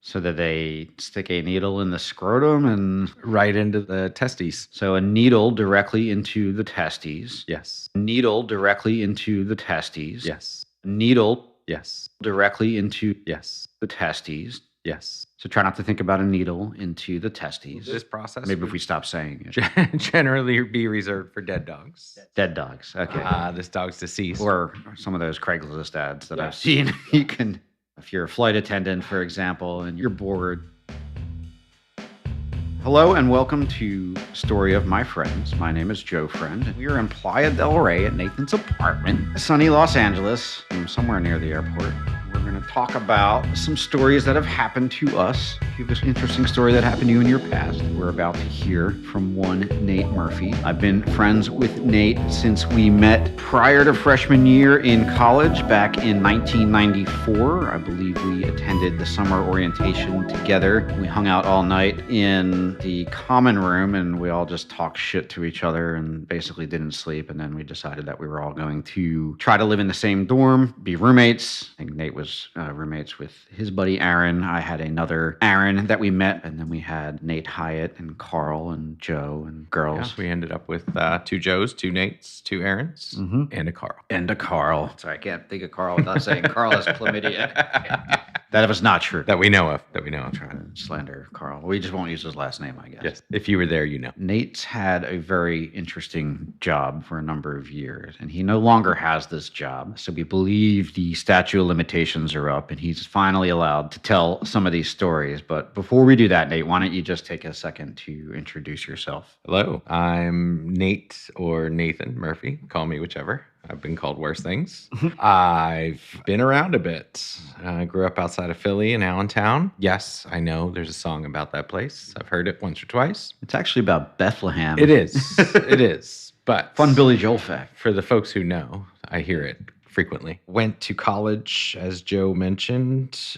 So that they stick a needle in the scrotum and Right into the testes. so a needle directly into the testes. Yes. Needle directly into the testes. Yes. Needle Yes. directly into Yes. the testes. Yes. So try not to think about a needle into the testes. This process Maybe if would we stop saying it. generally be reserved for dead dogs. Dead dogs. Okay. This dog's deceased. Or some of those Craigslist ads that Yeah. I've seen. You can, if you're a flight attendant, for example, and you're bored. Hello and welcome to Story of My Friends. My name is Joe Friend. We are in Playa del Rey at Nathan's apartment, sunny Los Angeles, somewhere near the airport. We're going to talk about some stories that have happened to us. If you have an interesting story that happened to you in your past, we're about to hear from one Nate Murphy. I've been friends with Nate since we met prior to freshman year in college back in 1994. I believe we attended the summer orientation together. We hung out all night in the common room and we all just talked shit to each other and basically didn't sleep. And then we decided that we were all going to try to live in the same dorm, be roommates. I think Nate was roommates with his buddy Aaron. I had another Aaron that we met, and then we had Nate Hyatt and Carl and Joe and girls. Yeah, we ended up with two Joes, two Nates, two Aarons, and a Carl. And a Carl. Sorry, I can't think of Carl without saying Carl has chlamydia. That was not true. That we know of. I'm trying to slander Carl. We just won't use his last name, I guess. Yes. If you were there, you know. Nate's had a very interesting job for a number of years, and he no longer has this job. So we believe the statute of limitations are up, and he's finally allowed to tell some of these stories. But before we do that, Nate, why don't you just take a second to introduce yourself? Hello, I'm Nate or Nathan Murphy. Call me whichever. I've been called worse things. I've been around a bit. I grew up outside of Philly in Allentown. Yes, I know there's a song about that place. I've heard it once or twice. It's actually about Bethlehem. It is. It is. But fun Billy Joel fact. For the folks who know, I hear it frequently. Went to college, as Joe mentioned,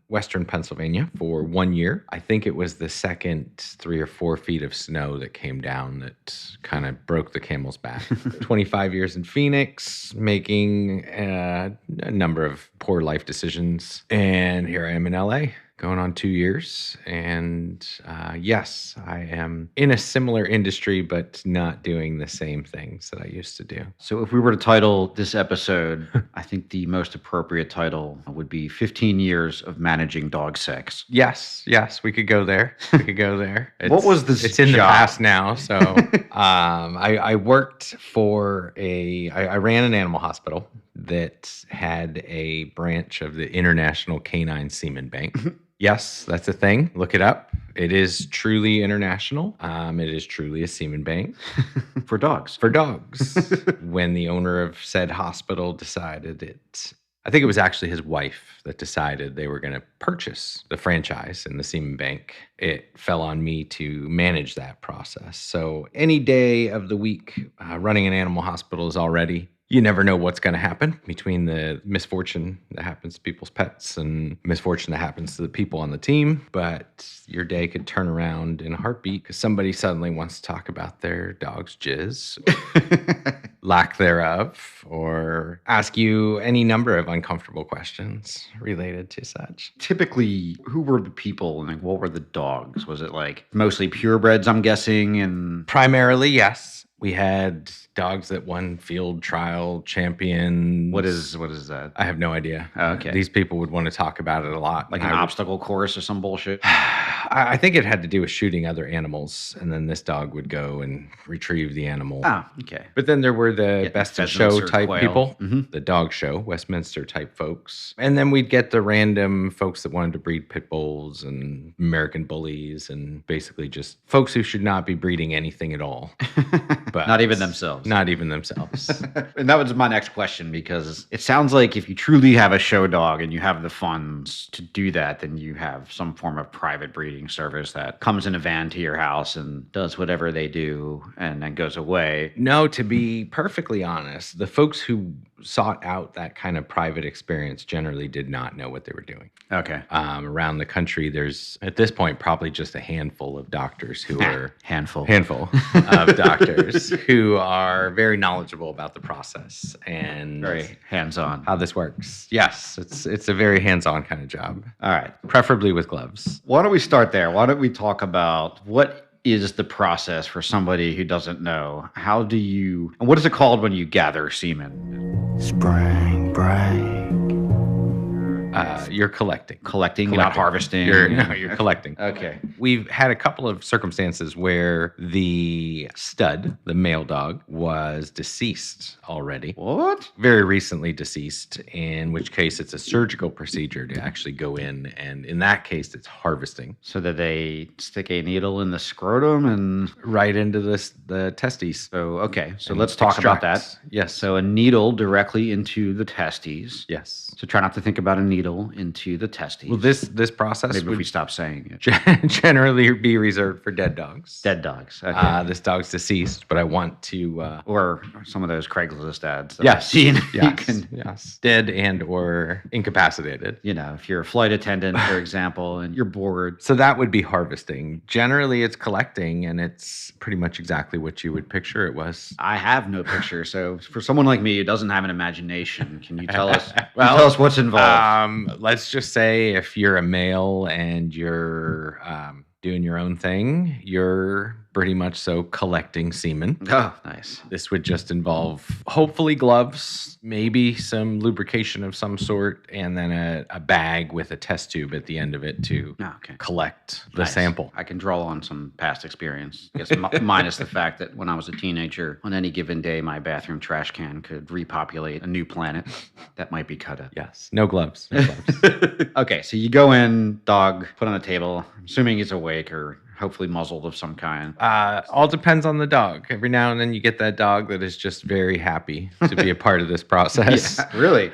Western Pennsylvania for 1 year. I think it was the second 3 or 4 feet of snow that came down that kind of broke the camel's back. 25 years in Phoenix, making a number of poor life decisions. And here I am in LA. Going on 2 years. And yes, I am in a similar industry, but not doing the same things that I used to do. So if we were to title this episode, I think the most appropriate title would be 15 Years of Managing Dog Sex. Yes, we could go there. What was this It's in the job? past now. So I worked for I ran an animal hospital that had a branch of the International Canine Semen Bank. Yes, that's a thing. Look it up. It is truly international. It is truly a semen bank. For dogs. For dogs. When the owner of said hospital decided it, I think it was actually his wife that decided they were going to purchase the franchise in the semen bank. It fell on me to manage that process. So any day of the week, running an animal hospital is already, you never know what's going to happen between the misfortune that happens to people's pets and misfortune that happens to the people on the team. But your day could turn around in a heartbeat because somebody suddenly wants to talk about their dog's jizz, lack thereof, or ask you any number of uncomfortable questions related to such. Typically, who were the people and what were the dogs? Was it like mostly purebreds, I'm guessing? And primarily, yes. We had dogs that won field trial champions. What is that? I have no idea. Okay. These people would want to talk about it a lot. Like an obstacle course or some bullshit? I think it had to do with shooting other animals, and then this dog would go and retrieve the animal. Oh, okay. But then there were the best in show type quail. people, the dog show, Westminster type folks. And then we'd get the random folks that wanted to breed pit bulls and American bullies and basically just folks who should not be breeding anything at all. But Not even themselves. Not even themselves. And that was my next question, because it sounds like if you truly have a show dog and you have the funds to do that, then you have some form of private breeding service that comes in a van to your house and does whatever they do and then goes away. No, to be perfectly honest, the folks who sought out that kind of private experience generally did not know what they were doing. Okay. Around the country, there's at this point probably just a handful of doctors who are handful of doctors who are very knowledgeable about the process and very hands-on. how this works. Yes, it's a very hands-on kind of job. All right. Preferably with gloves. Why don't we start there? Why don't we talk about what is the process for somebody who doesn't know? How do you, and what is it called when you gather semen? Spring break. You're collecting. Collecting, not harvesting. You're collecting. Okay. We've had a couple of circumstances where the stud, the male dog, was deceased already. What? Very recently deceased, in which case it's a surgical procedure to actually go in. And in that case, it's harvesting. So that they stick a needle in the scrotum and right into the testes. So, okay. So And let's talk about that. extract. Yes. So a needle directly into the testes. Yes. So try not to think about a needle into the testes. Well, this process Maybe if would we stop saying it. generally be reserved for dead dogs. Dead dogs. Okay. This dog's deceased, but I want to. Or some of those Craigslist ads that I've Yes. seen. You Yes. can, Yes. Dead and or incapacitated. you know, if you're a flight attendant, for example, and you're bored. So that would be harvesting. Generally, it's collecting, and it's pretty much exactly what you would picture it was. I have no picture. So for someone like me who doesn't have an imagination, can you tell us, Well, tell us what's involved? Let's just say if you're a male and you're doing your own thing, you're pretty much so collecting semen. Oh, nice. This would just involve hopefully gloves, maybe some lubrication of some sort, and then a bag with a test tube at the end of it to Oh, okay. collect the Nice. sample. I can draw on some past experience. I guess minus the fact that when I was a teenager, on any given day, my bathroom trash can could repopulate a new planet that might be cut up. Yes. No gloves. No gloves. Okay, so you go in, dog, put on a table, assuming he's awake or hopefully muzzled of some kind. All depends on the dog. Every now and then you get that dog that is just very happy to be a part of this process. Yeah, really.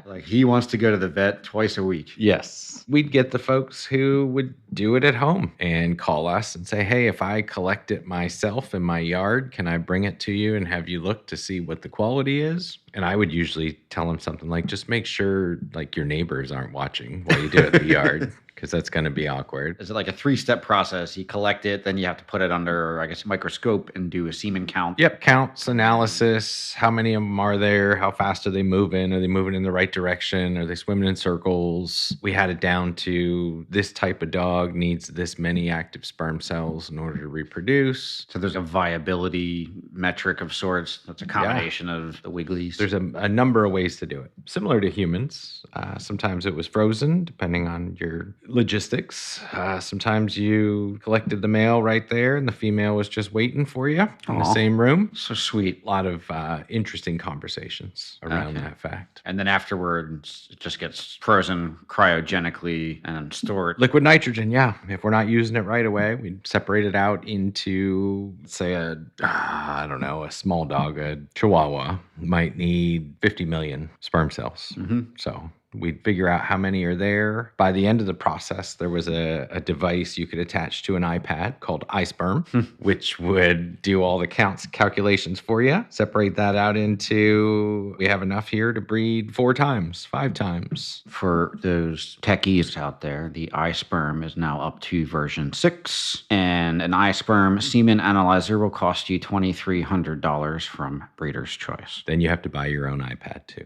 Like he wants to go to the vet twice a week. Yes. We'd get the folks who would do it at home and call us and say, hey, if I collect it myself in my yard, can I bring it to you and have you look to see what the quality is? And I would usually tell them something like, just make sure like your neighbors aren't watching while you do it in the yard, because that's going to be awkward. Is it like a 3-step process? You collect it, then you have to put it under, I guess, a microscope and do a semen count. Yep. Counts, analysis, how many of them are there? How fast are they moving? Are they moving in the right direction? Are they swimming in circles? We had it down to this type of dog needs this many active sperm cells in order to reproduce. So there's a viability metric of sorts. That's a combination of the wigglies. There's a number of ways to do it. Similar to humans. Sometimes it was frozen, depending on your logistics. Sometimes you collected the male right there and the female was just waiting for you in the Aw. same room. So sweet. A lot of interesting conversations around Okay. that fact. And then afterwards, it just gets frozen cryogenically and stored. Liquid nitrogen, yeah. If we're not using it right away, we'd separate it out into, say, I don't know, a small dog, a Chihuahua, might need 50 million sperm cells. Mm-hmm. So we'd figure out how many are there. By the end of the process, there was a device you could attach to an iPad called iSperm, which would do all the calculations for you. Separate that out into, we have enough here to breed 4 times, 5 times. For those techies out there, the iSperm is now up to version 6, and an iSperm semen analyzer will cost you $2,300 from Breeder's Choice. Then you have to buy your own iPad too.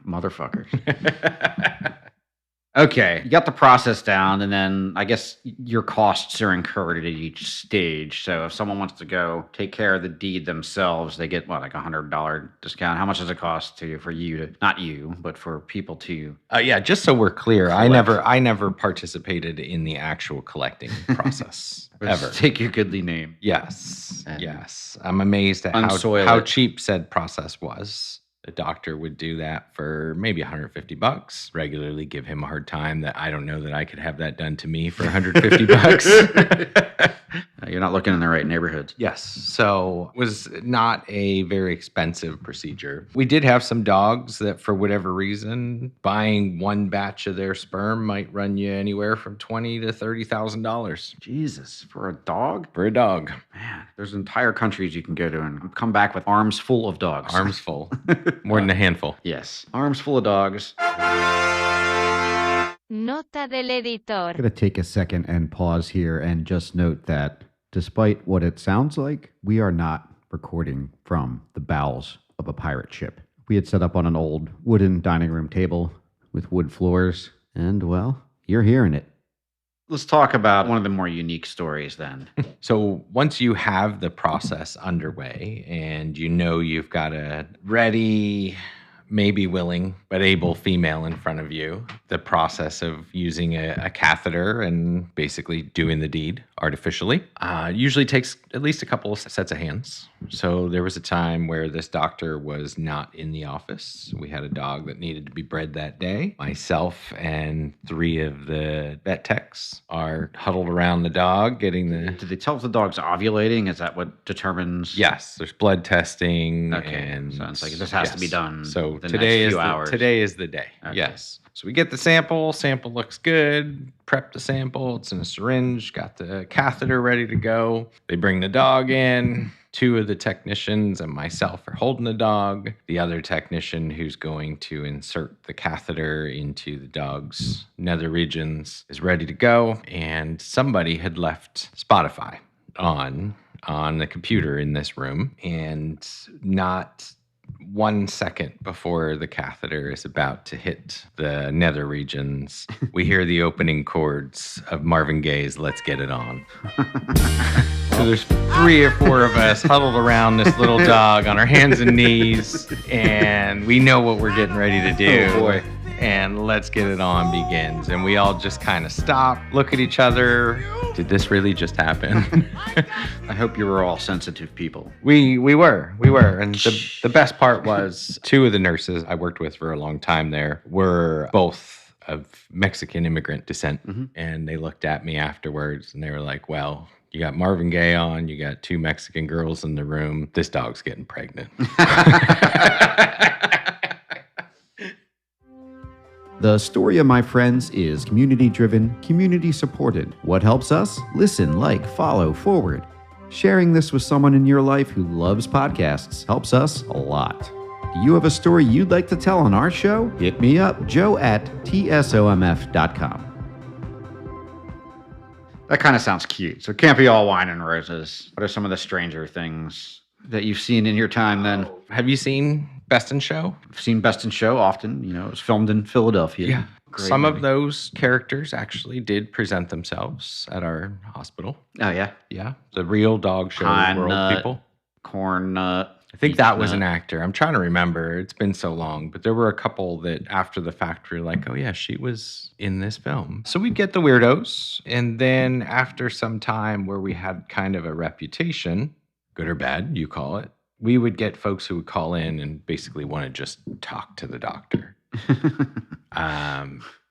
Motherfuckers. Okay, you got the process down, and then I guess your costs are incurred at each stage. So if someone wants to go take care of the deed themselves, they get what, like $100 discount? How much does it cost for you to, not you, but for people to? Yeah, just so we're clear, I Collect. never participated in the actual collecting process ever. Take your goodly name. Yes, And yes. I'm amazed at unsoil how it. cheap said process was. A doctor would do that for maybe $150. Regularly give him a hard time that I don't know that I could have that done to me for $150. You're not looking in the right neighborhoods. Yes. So it was not a very expensive procedure. We did have some dogs that for whatever reason, buying one batch of their sperm might run you anywhere from $20,000 to $30,000 Jesus, for a dog? for a dog. Man, there's entire countries you can go to and come back with arms full of dogs. Arms full. More than a handful. Yes. Arms full of dogs. Nota del editor. I'm going to take a second and pause here and just note that despite what it sounds like, we are not recording from the bowels of a pirate ship. We had set up on an old wooden dining room table with wood floors, and, well, you're hearing it. Let's talk about one of the more unique stories then. So once you have the process underway and you know you've got a ready, maybe willing, but able female in front of you, the process of using a catheter and basically doing the deed artificially usually takes at least a couple of sets of hands. So there was a time where this doctor was not in the office. We had a dog that needed to be bred that day. Myself and 3 of the vet techs are huddled around the dog getting the... Did they tell if the dog's ovulating? Is that what determines? Yes, there's blood testing. Okay, And so it's like this has to be done So the today next is few hours. Today is the day. Okay. Yes. So we get the sample. Sample looks good. Prep the sample. It's in a syringe. Got the catheter ready to go. They bring the dog in. 2 of the technicians and myself are holding the dog. The other technician who's going to insert the catheter into the dog's nether regions is ready to go. And somebody had left Spotify on the computer in this room, and not 1 second before the catheter is about to hit the nether regions, we hear the opening chords of Marvin Gaye's Let's Get It On. So there's 3 or 4 of us huddled around this little dog on our hands and knees, and we know what we're getting ready to do. Oh, boy. And Let's Get It On begins, and we all just kind of stop, look at each other. Did this really just happen? I hope you were all sensitive people. We were. And the best part was 2 of the nurses I worked with for a long time there were both of Mexican immigrant descent. Mm-hmm. And they looked at me afterwards and they were like, well, you got Marvin Gaye on, you got 2 Mexican girls in the room. This dog's getting pregnant. The story of my friends is community-driven, community-supported. What helps us? Listen, like, follow, forward. Sharing this with someone in your life who loves podcasts helps us a lot. Do you have a story you'd like to tell on our show? Hit me up, joe@tsomf.com. That kind of sounds cute. So it can't be all wine and roses. What are some of the stranger things that you've seen in your time then? Have you seen Best in Show? I've seen Best in Show often. You know, it was filmed in Philadelphia. Yeah. Great Some movie. of those characters actually did present themselves at our hospital. Oh, yeah. Yeah. The real dog show Pine world Nut. people. Corn Nut. I think that was an Nut. actor. I'm trying to remember. It's been so long, but there were a couple that after the fact were like, oh yeah, she was in this film. So we'd get the weirdos. And then after some time where we had kind of a reputation, good or bad, you call it, we would get folks who would call in and basically want to just talk to the doctor.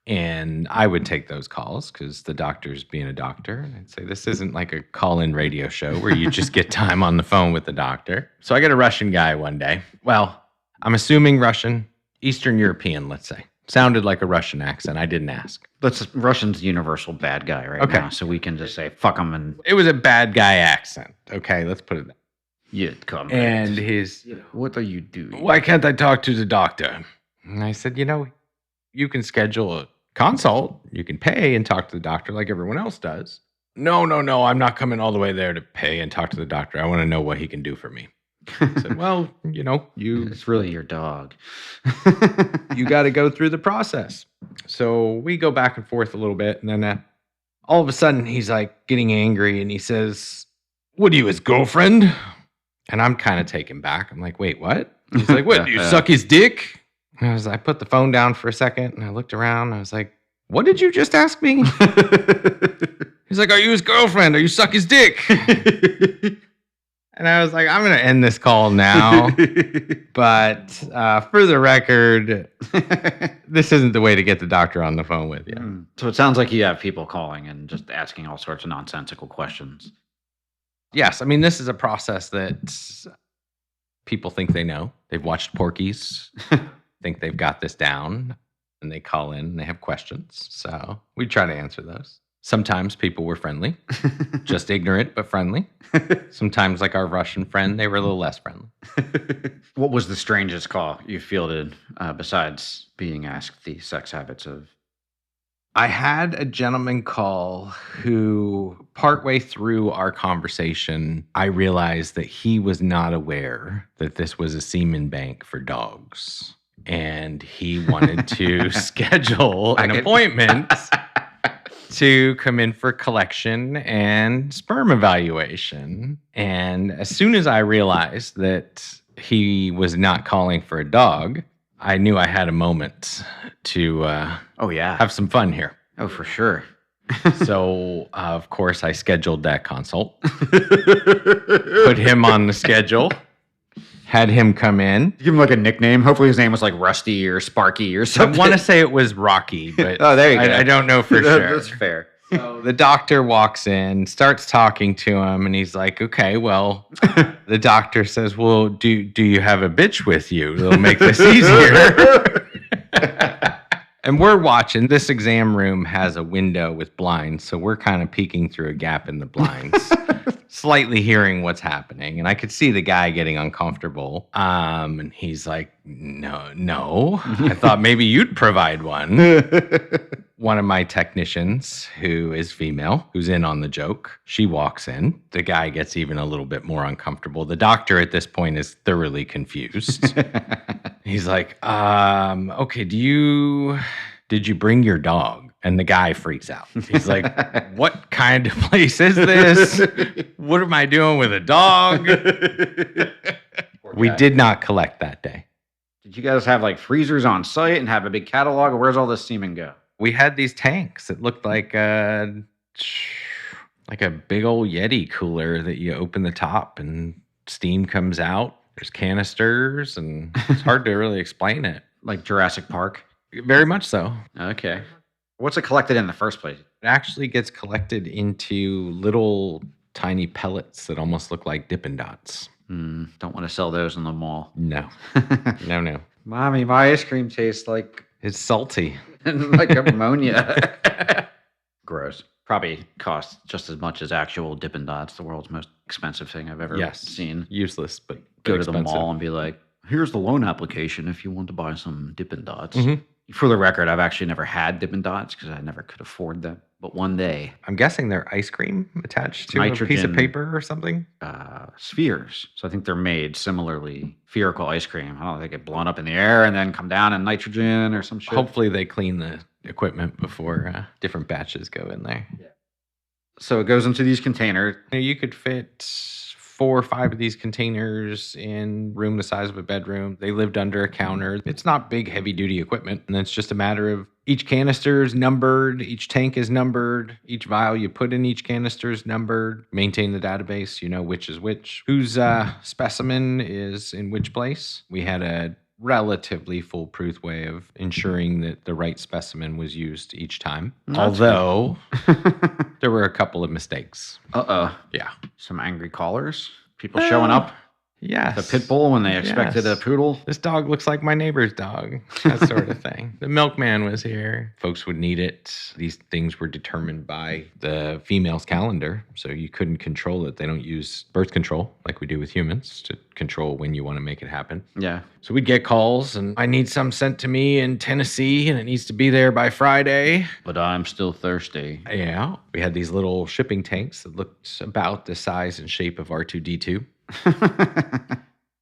And I would take those calls because the doctor's being a doctor. And I'd say, this isn't like a call-in radio show where you just get time on the phone with the doctor. So I get a Russian guy one day. Well, I'm assuming Russian, Eastern European, let's say. Sounded like a Russian accent. I didn't ask. Russian's the universal bad guy right Okay. now, so we can just say, fuck him and It was a bad guy accent. Okay, let's put it that. you come. And his, What are you doing? why can't I talk to the doctor? And I said, you can schedule a consult. You can pay and talk to the doctor like everyone else does. No, I'm not coming all the way there to pay and talk to the doctor. I want to know what he can do for me. I said, well, you It's really your dog. you got to go through the process. So we go back and forth a little bit. And then all of a sudden he's like getting angry and he says, what are you, his girlfriend? And I'm kind of taken back. I'm like, wait, what? He's like, what, do you suck his dick? And I put the phone down for a second and I looked around and I was like, what did you just ask me? He's like, are you his girlfriend? Are you suck his dick? And I was like, I'm going to end this call now. But for the record, this isn't the way to get the doctor on the phone with you. So it sounds like you have people calling and just asking all sorts of nonsensical questions. Yes, I mean, this is a process that people think they know. They've watched Porky's, think they've got this down, and they call in and they have questions. So we try to answer those. Sometimes people were friendly, just ignorant but friendly. Sometimes, like our Russian friend, they were a little less friendly. What was the strangest call you fielded besides being asked the sex habits of? I had a gentleman call who, partway through our conversation, I realized that he was not aware that this was a semen bank for dogs. And he wanted to schedule an appointment to come in for collection and sperm evaluation. And as soon as I realized that he was not calling for a dog, I knew I had a moment to have some fun here. Oh, for sure. So, of course, I scheduled that consult, put him on the schedule, had him come in. Give him like a nickname. Hopefully his name was like Rusty or Sparky or something. I want to say it was Rocky, but oh, there you go. I don't know for sure. That's fair. So the doctor walks in, starts talking to him, and he's like, okay, well, the doctor says, well, do you have a bitch with you? It'll make this easier. And we're watching. This exam room has a window with blinds, so we're kind of peeking through a gap in the blinds, slightly hearing what's happening. And I could see the guy getting uncomfortable. And he's like, no. I thought maybe you'd provide one. One of my technicians, who is female, who's in on the joke, she walks in. The guy gets even a little bit more uncomfortable. The doctor at this point is thoroughly confused. He's like, okay, did you bring your dog? And the guy freaks out. He's like, what kind of place is this? What am I doing with a dog? We did not collect that day. Did you guys have like freezers on site and have a big catalog, or where's all this semen go? We had these tanks. It looked like a big old Yeti cooler that you open the top and steam comes out. There's canisters, and it's hard to really explain it. Like Jurassic Park? Very much so. Okay. What's it collected in the first place? It actually gets collected into little tiny pellets that almost look like Dippin' Dots. Don't want to sell those in the mall. No. No. Mommy, my ice cream tastes like... It's salty. like ammonia. Gross. Probably costs just as much as actual Dippin' Dots, the world's most expensive thing I've ever seen. Useless, but Go to expensive. the mall and be like, here's the loan application if you want to buy some Dippin' Dots. Mm-hmm. For the record, I've actually never had Dippin' Dots because I never could afford them. But one day... I'm guessing they're ice cream attached to a piece of paper or something? Spheres. So I think they're made similarly. Spherical ice cream. I don't know, they get blown up in the air and then come down in nitrogen or some shit. Hopefully they clean the equipment before different batches go in there. Yeah. So it goes into these containers. You could fit 4 or 5 of these containers in room the size of a bedroom. They lived under a counter. It's not big, heavy-duty equipment. And it's just a matter of each canister is numbered, each tank is numbered, each vial you put in each canister is numbered. Maintain the database, you know which is which, whose specimen is in which place. We had a relatively foolproof way of ensuring that the right specimen was used each time. Although there were a couple of mistakes. Uh-oh. Yeah. Some angry callers? People showing up? Yes. The pit bull when they expected a poodle? This dog looks like my neighbor's dog. That sort of thing. The milkman was here. Folks would need it. These things were determined by the female's calendar, so you couldn't control it. They don't use birth control like we do with humans to control when you want to make it happen. Yeah. So we'd get calls, and I need some sent to me in Tennessee, and it needs to be there by Friday. But I'm still thirsty. Yeah. We had these little shipping tanks that looked about the size and shape of R2-D2.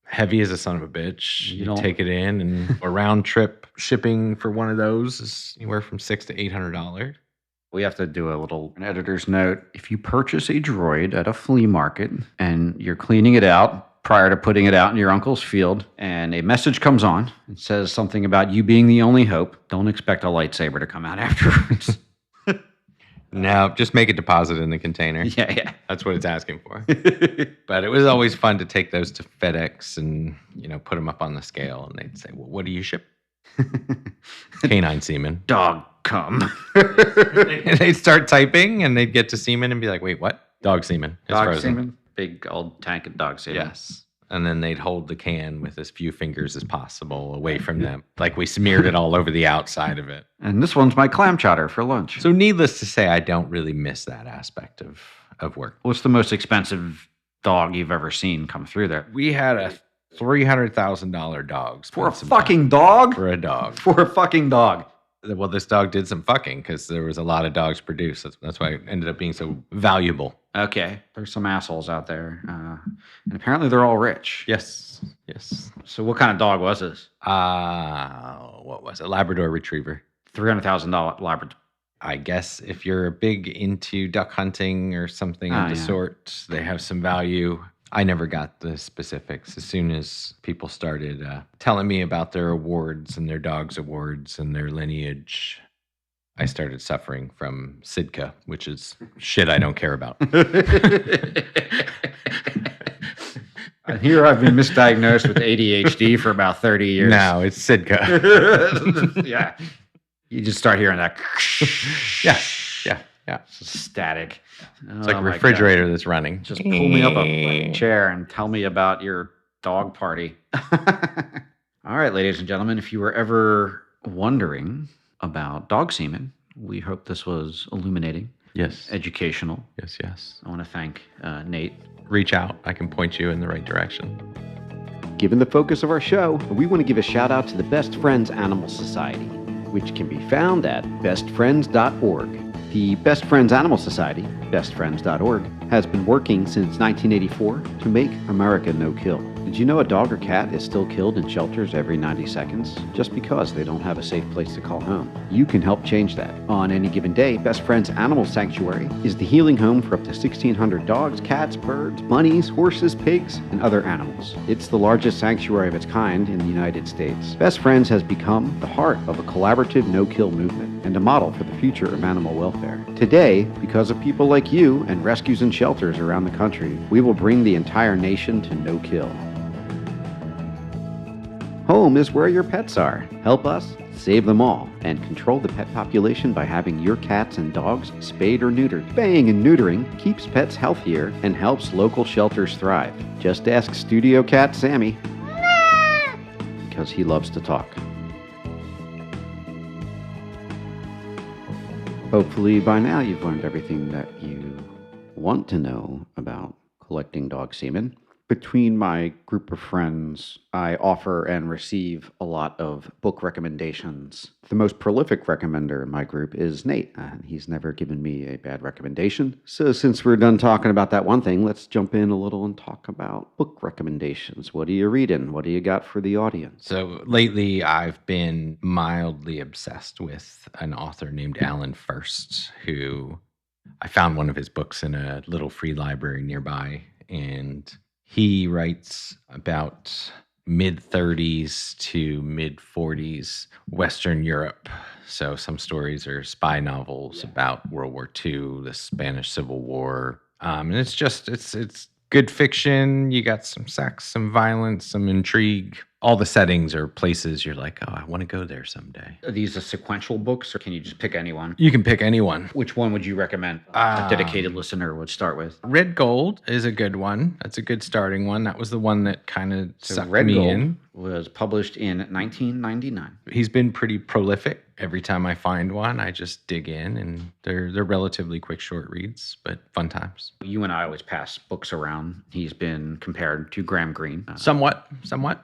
Heavy as a son of a bitch. You take it in, and a round trip shipping for one of those is anywhere from $600 to $800. We have to do an editor's note. If you purchase a droid at a flea market and you're cleaning it out prior to putting it out in your uncle's field, and a message comes on and says something about you being the only hope, don't expect a lightsaber to come out afterwards. No, just make a deposit in the container. Yeah. That's what it's asking for. But it was always fun to take those to FedEx and, put them up on the scale. And they'd say, well, what do you ship? Canine semen. Dog cum. They'd start typing and they'd get to semen and be like, wait, what? Dog semen. Dog semen? Big old tank of dog semen. Yes. And then they'd hold the can with as few fingers as possible away from them. Like we smeared it all over the outside of it. And this one's my clam chowder for lunch. So needless to say, I don't really miss that aspect of work. What's the most expensive dog you've ever seen come through there? We had a $300,000 dog. For a fucking dog? For a dog. For a fucking dog. Well, this dog did some fucking because there was a lot of dogs produced. That's why it ended up being so valuable. Okay. There's some assholes out there. And apparently they're all rich. Yes. So what kind of dog was this? What was it? Labrador Retriever. $300,000 Labrador. I guess if you're big into duck hunting or something of the sort, they have some value. I never got the specifics. As soon as people started telling me about their awards and their dogs' awards and their lineage, I started suffering from Sitka, which is shit I don't care about. And here I've been misdiagnosed with ADHD for about 30 years. No, it's Sitka. Yeah. You just start hearing that. Yeah. Static. It's like a refrigerator that's running. Just pull me up a chair and tell me about your dog party. All right, ladies and gentlemen, if you were ever wondering about dog semen, we hope this was illuminating. Yes. Educational. Yes. I want to thank Nate. Reach out. I can point you in the right direction. Given the focus of our show, we want to give a shout out to the Best Friends Animal Society, which can be found at bestfriends.org. The Best Friends Animal Society, bestfriends.org, has been working since 1984 to make America no-kill. Did you know a dog or cat is still killed in shelters every 90 seconds just because they don't have a safe place to call home? You can help change that. On any given day, Best Friends Animal Sanctuary is the healing home for up to 1,600 dogs, cats, birds, bunnies, horses, pigs, and other animals. It's the largest sanctuary of its kind in the United States. Best Friends has become the heart of a collaborative no-kill movement and a model for the future of animal welfare. Today, because of people like you and rescues and shelters around the country, we will bring the entire nation to no-kill. Home is where your pets are. Help us save them all and control the pet population by having your cats and dogs spayed or neutered. Spaying and neutering keeps pets healthier and helps local shelters thrive. Just ask studio cat Sammy, because he loves to talk. Hopefully by now you've learned everything that you want to know about collecting dog semen. Between my group of friends, I offer and receive a lot of book recommendations. The most prolific recommender in my group is Nate, and he's never given me a bad recommendation. So since we're done talking about that one thing, let's jump in a little and talk about book recommendations. What are you reading? What do you got for the audience? So lately, I've been mildly obsessed with an author named Alan First, who I found one of his books in a little free library nearby, and he writes about mid-30s to mid-40s Western Europe. So some stories are spy novels about World War II, the Spanish Civil War. And it's good fiction. You got some sex, some violence, some intrigue. All the settings are places you're like, oh, I want to go there someday. Are these sequential books, or can you just pick anyone? You can pick anyone. Which one would you recommend a dedicated listener would start with? Red Gold is a good one. That's a good starting one. That was the one that kind of sucked Red me Gold in. Was published in 1999. He's been pretty prolific. Every time I find one, I just dig in, and they're relatively quick, short reads, but fun times. You and I always pass books around. He's been compared to Graham Greene. Somewhat,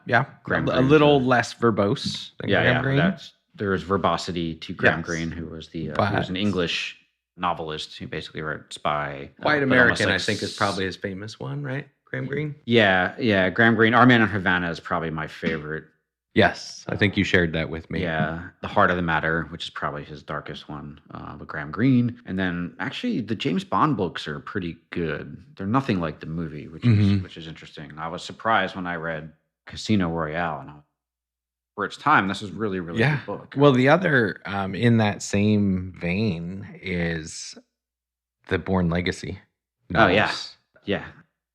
yeah. Graham a little less verbose than Graham Greene. There is verbosity to Graham Yes. Greene, who was he But- was an English novelist who basically wrote spy. White but American, almost I think, is probably his famous one, right? Graham Greene? Yeah. Graham Greene. Our Man in Havana is probably my favorite. Yes, I think you shared that with me. Yeah, The Heart of the Matter, which is probably his darkest one, with Graham Greene. And then actually the James Bond books are pretty good. They're nothing like the movie, which is interesting. I was surprised when I read Casino Royale, and for its time, this is really, really Yeah. good book. Well, the other in that same vein is the Bourne Legacy. Oh, yeah. novels. Yeah.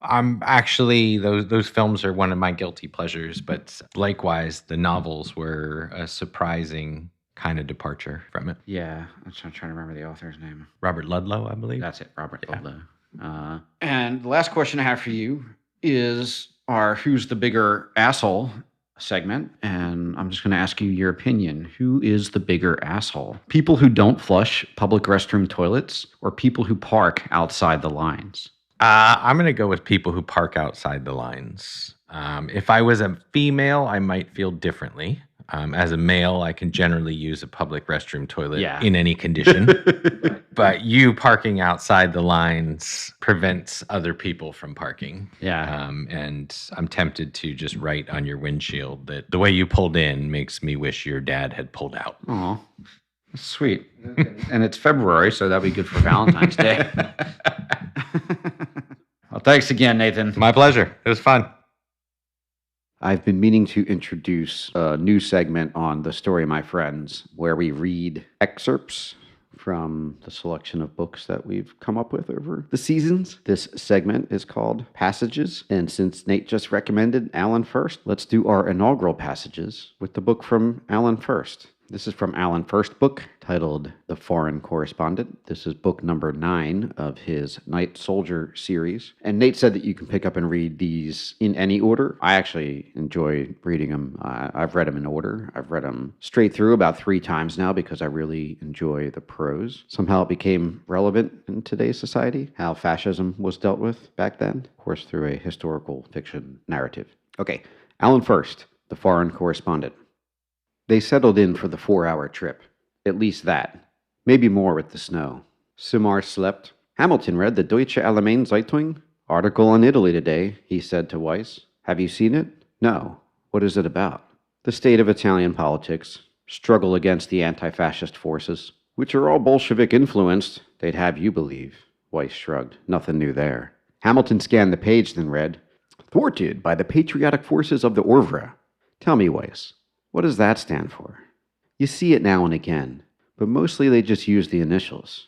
I'm actually those films are one of my guilty pleasures, but likewise, the novels were a surprising kind of departure from it. Yeah. I'm trying to remember the author's name. Robert Ludlow, I believe. That's it, Robert Yeah. Ludlow. And the last question I have for you is, our Who's the Bigger Asshole segment, and I'm just going to ask you your opinion. Who is the bigger asshole? People who don't flush public restroom toilets or people who park outside the lines? I'm going to go with people who park outside the lines. If I was a female, I might feel differently. As a male, I can generally use a public restroom toilet in any condition. But you parking outside the lines prevents other people from parking. Yeah. And I'm tempted to just write on your windshield that the way you pulled in makes me wish your dad had pulled out. Oh, sweet. And it's February, so that'll be good for Valentine's Day. Well, thanks again, Nathan. My pleasure. It was fun. I've been meaning to introduce a new segment on The Story of My Friends, where we read excerpts from the selection of books that we've come up with over the seasons. This segment is called Passages, and since Nate just recommended Alan First, let's do our inaugural passages with the book from Alan First. This is from Alan First's book titled The Foreign Correspondent. This is book number 9 of his Night Soldier series. And Nate said that you can pick up and read these in any order. I actually enjoy reading them. I've read them in order. I've read them straight through about 3 times now because I really enjoy the prose. Somehow it became relevant in today's society, how fascism was dealt with back then, of course, through a historical fiction narrative. Okay, Alan First, The Foreign Correspondent. They settled in for the 4-hour trip. At least that. Maybe more with the snow. Simar slept. Hamilton read the Deutsche Allgemeine Zeitung. Article on Italy today, he said to Weiss. Have you seen it? No. What is it about? The state of Italian politics. Struggle against the anti-fascist forces, which are all Bolshevik influenced, they'd have you believe. Weiss shrugged. Nothing new there. Hamilton scanned the page, then read, Thwarted by the patriotic forces of the Orvra. Tell me, Weiss, what does that stand for? You see it now and again, but mostly they just use the initials.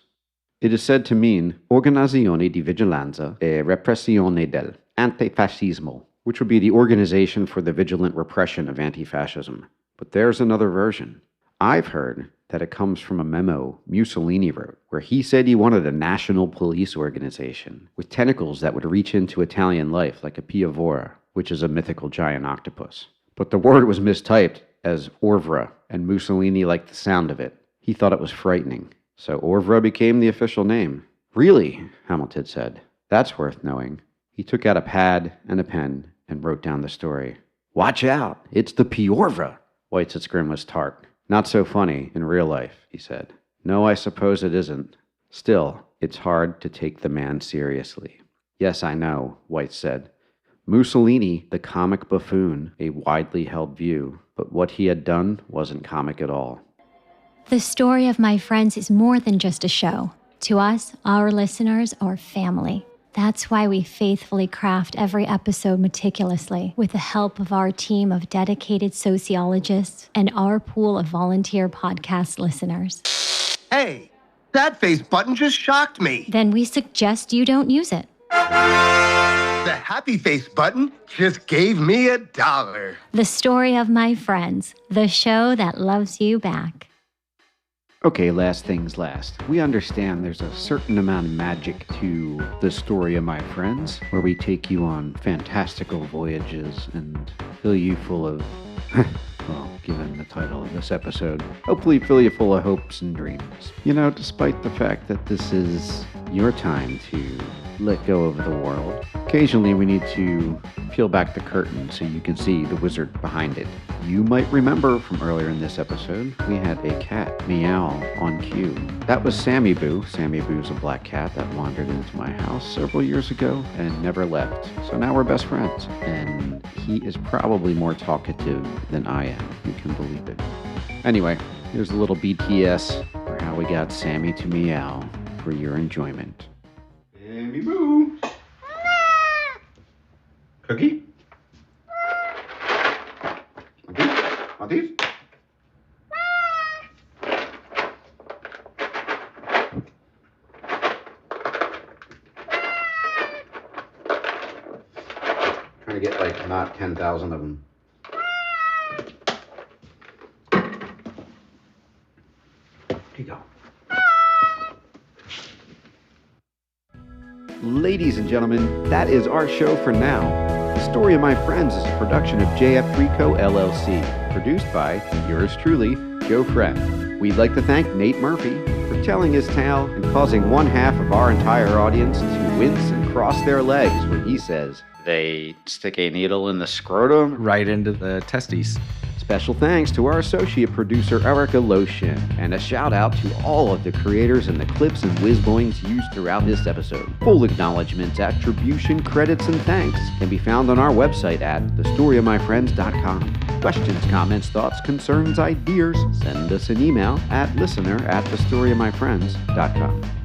It is said to mean Organizzazione di Vigilanza e Repressione del Antifascismo, which would be the Organization for the Vigilant Repression of Anti-Fascism. But there's another version. I've heard that it comes from a memo Mussolini wrote, where he said he wanted a national police organization with tentacles that would reach into Italian life like a piovora, which is a mythical giant octopus. But the word was mistyped as Orvra, and Mussolini liked the sound of it. He thought it was frightening. So Orvra became the official name. Really? Hamilton said. That's worth knowing. He took out a pad and a pen and wrote down the story. Watch out! It's the Piorva! Weitz's grin was tart. Not so funny in real life, he said. No, I suppose it isn't. Still, it's hard to take the man seriously. Yes, I know, Weitz said. Mussolini, the comic buffoon, a widely held view, but what he had done wasn't comic at all. The Story of My Friends is more than just a show. To us, our listeners are family. That's why we faithfully craft every episode meticulously with the help of our team of dedicated sociologists and our pool of volunteer podcast listeners. Hey, that face button just shocked me. Then we suggest you don't use it. The happy face button just gave me $1. The Story of My Friends, the show that loves you back. Okay, last things last. We understand there's a certain amount of magic to The Story of My Friends, where we take you on fantastical voyages and fill you full of, well, given the title of this episode, hopefully fill you full of hopes and dreams. You know, despite the fact that this is your time to let go of the world, occasionally we need to peel back the curtain so you can see the wizard behind it. You might remember from earlier in this episode, we had a cat meow on cue. That was Sammy Boo. Sammy Boo's a black cat that wandered into my house several years ago and never left. So now we're best friends. And he is probably more talkative than I am. You can believe it. Anyway, here's a little BTS for how we got Sammy to meow for your enjoyment. Sammy Boo. Cookie? Want these? Trying to get like not 10,000 of them. Here you go. Ladies and gentlemen, that is our show for now. Story of My Friends is a production of JF Freco LLC, produced by yours truly, Joe Friend. We'd like to thank Nate Murphy for telling his tale and causing one half of our entire audience to wince and cross their legs when he says, They stick a needle in the scrotum. Right into the testes. special thanks to our associate producer, Erica Loshin, and a shout out to all of the creators and the clips and whiz-boings used throughout this episode. Full acknowledgments, attribution, credits, and thanks can be found on our website at thestoryofmyfriends.com. Questions, comments, thoughts, concerns, ideas, send us an email at listener@thestoryofmyfriends.com.